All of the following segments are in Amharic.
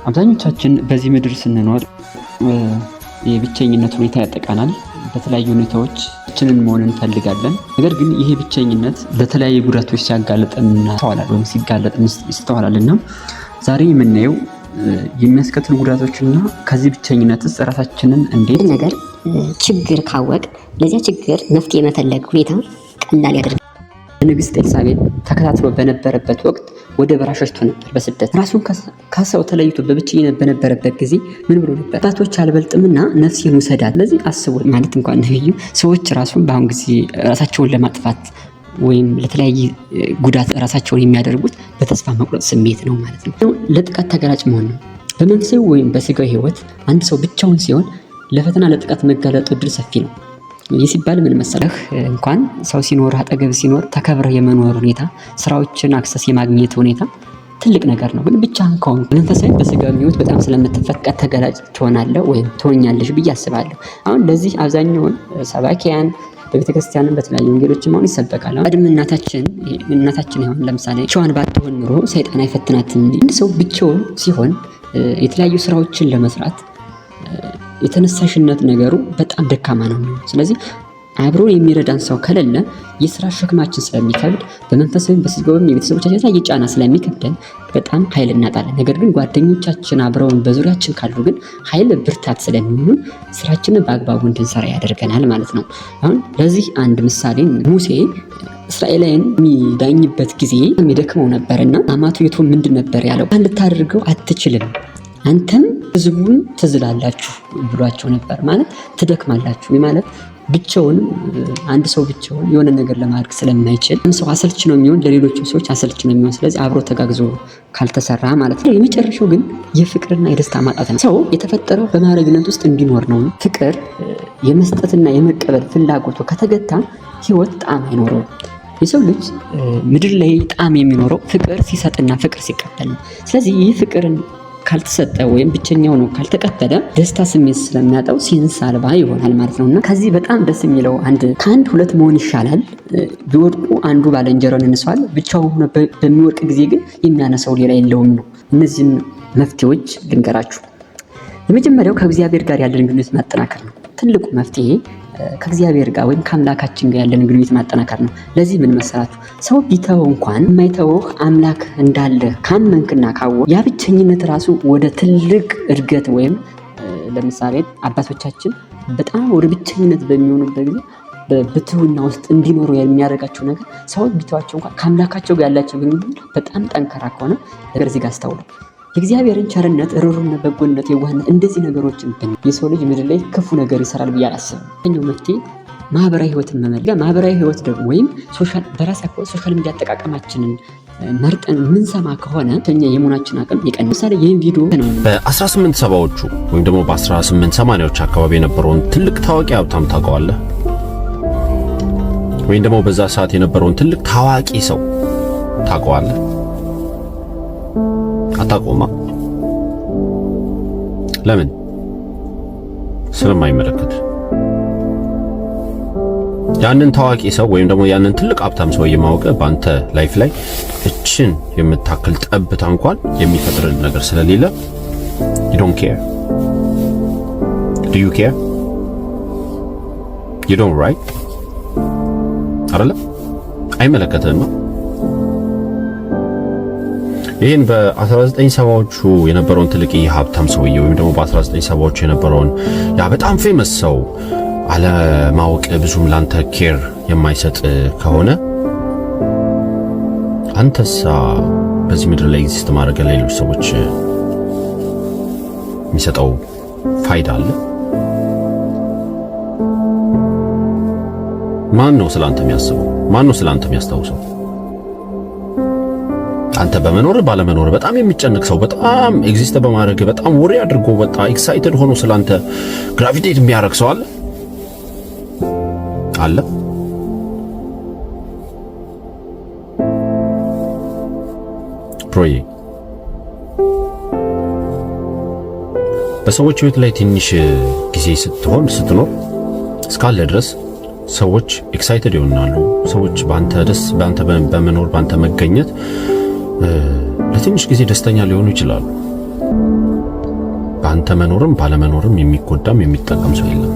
አብዛኞቻችን በዚህ ምድር ስንኖር የብቸኝነት ሁኔታ ያጠቃናል። በተለያዩ ሁኔታዎች ብቻችንን መሆን እንፈልጋለን። ነገር ግን ይሄ ብቸኝነት ለተለያዩ ጉዳቶች ሲያጋልጠን ይስተዋላል ወይም ሲጋለጥ ይስተዋላልና ዛሬ የምናየው የሚያስከትሉ ጉዳቶችና ከዚህ ብቸኝነትስ ራሳችንን እንዴት ነገር ችግር ካወቅ ለዚያ ችግር መፍትሄ መፈለግ ሁኔታ ቀላል ያደርጋል። ንግስት ኤልሳቤጥ ተከታትሎ በነበረበት ወቅት ወደ በረሃ ሸሽቶ ነበር በስደት ራሱን ከሰው ተለይቶ በብቸኝነት በነበረበት ጊዜ ምን ብሎ ነበር? አባቶች አልበልጥምና ነፍሴን ውሰዳት። ስለዚህ አስቡ ማለት እንኳን ነብዩ ሰዎች ራሱን በአሁን ጊዜ ራሳቸውን ለማጥፋት ወይም ለተለያየ ጉዳት ራሳቸውን የሚያደርጉት በተስፋ መቁረጥ ስሜት ነው ማለት ነው። ለጥቃት ተጋላጭ መሆን ነው። በመንፈሳዊ ወይም በስጋዊ ህይወት አንድ ሰው ብቻውን ሲሆን ለፈተና ለጥቃት መጋለጡ እድል ሰፊ ነው። ይህ ሲባል ምን መሰለህ? እንኳን ሰው ሲኖር አጠገብ ሲኖር ተከብረህ የመኖር ሁኔታ፣ ስራዎችን አክሰስ የማግኘት ሁኔታ ትልቅ ነገር ነው። ግን ብቻህን ከሆንክ በመንፈሳዊ በስጋዊ ህይወት በጣም ስለምትፈቀድ ተጋላጭ ትሆናለህ ወይም ትሆኛለሽ ብዬ አስባለሁ። አሁን ለዚህ አብዛኛውን ሰባኪያን በቤተክርስቲያንም በተለያዩ ወንጌሎችም አሁን ይሰበካል። ቀድም እናታችን ይሆን ለምሳሌ ብቻዋን ባትሆን ኑሮ ሰይጣን አይፈትናትም። አንድ ሰው ብቻውን ሲሆን የተለያዩ ስራዎችን ለመስራት የተነሳሽነት ነገሩ በጣም ደካማ ነው። ስለዚህ አብሮ የሚረዳን ሰው ከሌለ የስራ ሸክማችን ስለሚከብድ በመንፈሳዊም በስጋዊም የቤተሰቦቻችን ላይ የጫና ስለሚከብደን በጣም ኃይል እናጣለን። ነገር ግን ጓደኞቻችን አብረውን በዙሪያችን ካሉ ግን ኃይል ብርታት ስለሚሆኑ ስራችንን በአግባቡ እንድንሰራ ያደርገናል ማለት ነው። አሁን ለዚህ አንድ ምሳሌ ሙሴ እስራኤላውያን የሚዳኝበት ጊዜ የሚደክመው ነበርና አማቱ የቶ ምንድን ነበር ያለው? ልታደርገው አትችልም፣ አንተም ህዝቡን ትዝላላችሁ ብሏቸው ነበር። ማለት ትደክማላችሁ ማለት ብቻውን አንድ ሰው ብቻውን የሆነ ነገር ለማድረግ ስለማይችል ሰው አሰልች ነው የሚሆን፣ ለሌሎችም ሰዎች አሰልች ነው የሚሆን። ስለዚህ አብሮ ተጋግዞ ካልተሰራ ማለት ነው። የመጨረሻው ግን የፍቅርና የደስታ ማጣት ነው። ሰው የተፈጠረው በማረግነት ውስጥ እንዲኖር ነው። ፍቅር የመስጠትና የመቀበል ፍላጎቱ ከተገታ ህይወት ጣዕም አይኖረውም። የሰው ልጅ ምድር ላይ ጣዕም የሚኖረው ፍቅር ሲሰጥና ፍቅር ሲቀበል ነው። ስለዚህ ይህ ፍቅርን ካልተሰጠ ወይም ብቸኛው ነው ካልተቀበለ ደስታ ስሜት ስለሚያጣው ሴንስ አልባ ይሆናል ማለት ነውና ከዚህ በጣም ደስ የሚለው ከአንድ ሁለት መሆን ይሻላል። ቢወድቁ አንዱ ባልንጀራውን ያነሳዋል፣ ብቻውን በሚወድቅ ጊዜ ግን የሚያነሳው ሌላ የለውም ነው። እነዚህን መፍትሄዎች ልንገራችሁ። የመጀመሪያው ከእግዚአብሔር ጋር ያለን ግንኙነት ማጠናከር ነው። ትልቁ መፍትሄ ከእግዚአብሔር ጋር ወይም ከአምላካችን ጋር ያለን ግንኙነት ማጠናከር ነው። ለዚህ ምን መሰላችሁ? ሰው ቢተው እንኳን የማይተውህ አምላክ እንዳለ ካመንክና ካወቅህ ያ ብቸኝነት ራሱ ወደ ትልቅ እድገት ወይም ለምሳሌ አባቶቻችን በጣም ወደ ብቸኝነት በሚሆኑበት ጊዜ በብትውና ውስጥ እንዲኖሩ የሚያደርጋቸው ነገር ሰዎች ቢተዋቸው እንኳን ከአምላካቸው ጋር ያላቸው ግንኙነት በጣም ጠንካራ ከሆነ ነገር እዚህ ጋር አስተውሉ። የእግዚአብሔርን ቸርነት፣ ርኅሩህነት፣ በጎነት፣ የዋህነት እንደዚህ ነገሮችን የሰው ልጅ ምድር ላይ ክፉ ነገር ይሰራል ብዬ አላስብም። እኛው መፍትሄ ማህበራዊ ህይወትን መመለስ። ማህበራዊ ህይወት ደግሞ ወይም ሶሻል ሚዲያ አጠቃቀማችንን መርጠን የምንሰማ ከሆነ ከኛ የመሆናችን አቅም ይቀንሳል። ምሳሌ ይህን ቪዲዮ ነው በ1870ዎቹ ወይም ደግሞ በ1880ዎች አካባቢ የነበረውን ትልቅ ታዋቂ ሀብታም ታውቀዋለህ? ወይም ደግሞ በዛ ሰዓት የነበረውን ትልቅ ታዋቂ ሰው ታውቀዋለህ? አታቆማ። ለምን? ስለማይመለከት። ያንን ታዋቂ ሰው ወይም ደግሞ ያንን ትልቅ ሀብታም ሰው የማወቀ በአንተ ላይፍ ላይ እችን የምታክል ጠብታ እንኳን የሚፈጥርን ነገር ስለሌለ you don't care. Do you care? You don't, right? አይደለ? አይመለከትህም። ይህን በ1970ዎቹ የነበረውን ትልቅ ሀብታም ሰውዬ ወይም ደግሞ በ1970ዎቹ የነበረውን ያ በጣም ፌመስ ሰው አለማወቅ ብዙም ላንተ ኬር የማይሰጥ ከሆነ አንተሳ በዚህ ምድር ላይ ኤግዚስት ማድረግ ለሌሎች ሰዎች የሚሰጠው ፋይዳ አለ? ማን ነው ስላንተ የሚያስበው? ማን ነው ስላንተ የሚያስታውሰው? አንተ በመኖር ባለመኖር በጣም የሚጨነቅ ሰው በጣም ኤግዚስት በማድረግ በጣም ወሬ አድርጎ በጣም ኤክሳይትድ ሆኖ ስላንተ ግራቪቴት የሚያደርግ ሰው አለ? ፕሮዬ በሰዎች ህይወት ላይ ትንሽ ጊዜ ስትኖር እስካለ ድረስ ሰዎች ኤክሳይትድ ይሆናሉ። ሰዎች ባንተ በመኖር ባንተ መገኘት ለትንሽ ጊዜ ደስተኛ ሊሆኑ ይችላሉ። በአንተ መኖርም ባለመኖርም የሚጎዳም የሚጠቀም ሰው የለም።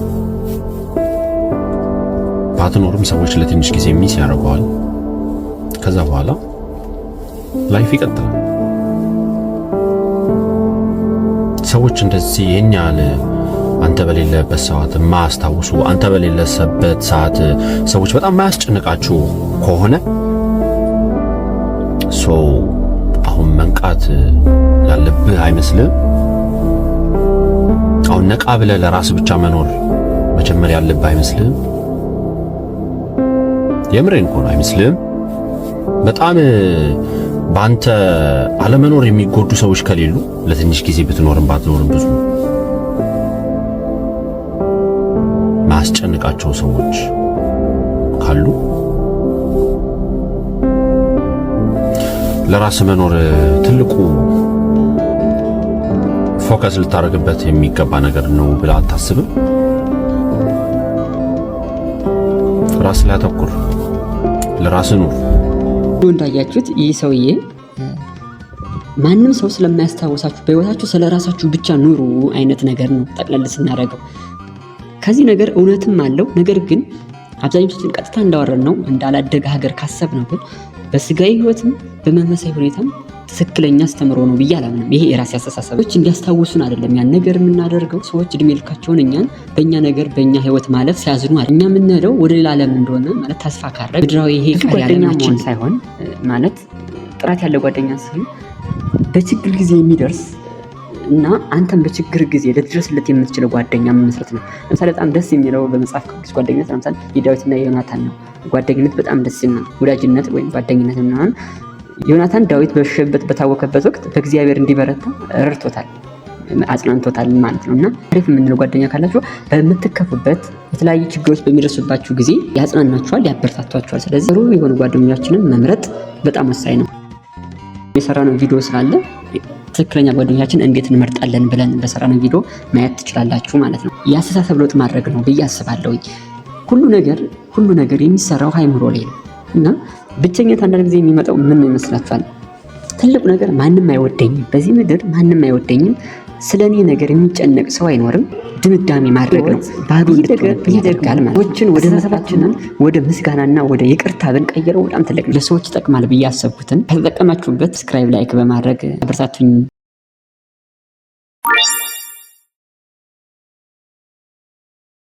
ባትኖርም ሰዎች ለትንሽ ጊዜ ሚስ ያደርገዋል። ከዛ በኋላ ላይፍ ይቀጥላል። ሰዎች እንደዚህ የኛ ያለ አንተ በሌለበት ሰዓት ማያስታውሱ፣ አንተ በሌለበት ሰዓት ሰዎች በጣም ማያስጨንቃችሁ ከሆነ አሁን መንቃት ያለብህ አይመስልም? አሁን ነቃ ብለህ ለራስ ብቻ መኖር መጀመር ያለብህ አይመስልም? የምሬን እኮ ነው። አይመስልም? በጣም በአንተ አለመኖር የሚጎዱ ሰዎች ከሌሉ ለትንሽ ጊዜ ብትኖርም ባትኖርም ብዙ ማስጨንቃቸው ሰዎች ካሉ ለራስ መኖር ትልቁ ፎከስ ልታደርግበት የሚገባ ነገር ነው ብለህ አታስብም? ራስ ላይ አተኩር፣ ለራስ ኑር። እንዳያችሁት ይህ ሰውዬ ማንም ሰው ስለማያስታውሳችሁ በህይወታችሁ ስለራሳችሁ ብቻ ኑሩ አይነት ነገር ነው ጠቅለል ስናደርገው። ከዚህ ነገር እውነትም አለው። ነገር ግን አብዛኞቻችን ቀጥታ እንዳወረን ነው እንዳላደገ ሀገር ካሰብ ነው ግን በስጋዊ ህይወትም በመንፈሳዊ ሁኔታም ትክክለኛ አስተምሮ ነው ብዬ አላምንም። ይሄ የራሴ አስተሳሰቦች እንዲያስታውሱን አይደለም ያን ነገር የምናደርገው። ሰዎች እድሜ ልካቸውን እኛን በእኛ ነገር በእኛ ህይወት ማለፍ ሲያዝኑ አይደል እኛ የምንሄደው ወደ ሌላ ዓለም እንደሆነ ማለት ተስፋ ካረግ ምድራዊ ይሄ ጓደኛችን ሳይሆን ማለት ጥራት ያለ ጓደኛ ሲሆን በችግር ጊዜ የሚደርስ እና አንተም በችግር ጊዜ ልትደርስለት የምትችለው ጓደኛ መመስረት ነው። ለምሳሌ በጣም ደስ የሚለው በመጽሐፍ ቅዱስ ጓደኝነት ለምሳሌ የዳዊትና የዮናታን ነው። ጓደኝነት በጣም ደስ ይላል። ወዳጅነት ወይም ጓደኝነት ምናምን ዮናታን ዳዊት በሸበት በታወከበት ወቅት በእግዚአብሔር እንዲበረታ ረድቶታል፣ አጽናንቶታል ማለት ነው። እና አሪፍ የምንለው ጓደኛ ካላችሁ በምትከፉበት የተለያዩ ችግሮች በሚደርሱባችሁ ጊዜ ያጽናናችኋል፣ ያበረታቷችኋል። ስለዚህ ጥሩ የሆኑ ጓደኞቻችንን መምረጥ በጣም ወሳኝ ነው። የሰራነው ቪዲዮ ስላለ ትክክለኛ ጓደኞቻችን እንዴት እንመርጣለን ብለን በሰራነው ቪዲዮ ማየት ትችላላችሁ ማለት ነው። የአስተሳሰብ ለውጥ ማድረግ ነው ብዬ አስባለሁ። ሁሉ ነገር የሚሰራው ሃይምሮ ላይ ነው እና ብቸኝነት አንዳንድ ጊዜ የሚመጣው ምን ይመስላችኋል? ትልቁ ነገር ማንም አይወደኝም፣ በዚህ ምድር ማንም አይወደኝም፣ ስለኔ ነገር የሚጨነቅ ሰው አይኖርም ድምዳሜ ማድረግ ነው። ባዶ እንድትሆን ያደርጋል ማለት ነው። ሰዎችን ወደ መሰላችንን ወደ ምስጋናና ወደ ይቅርታ ብንቀይረው በጣም ትልቅ ለሰዎች ይጠቅማል ብዬ ያሰብኩትን ከተጠቀማችሁበት ሰብስክራይብ፣ ላይክ በማድረግ አበረታቱኝ።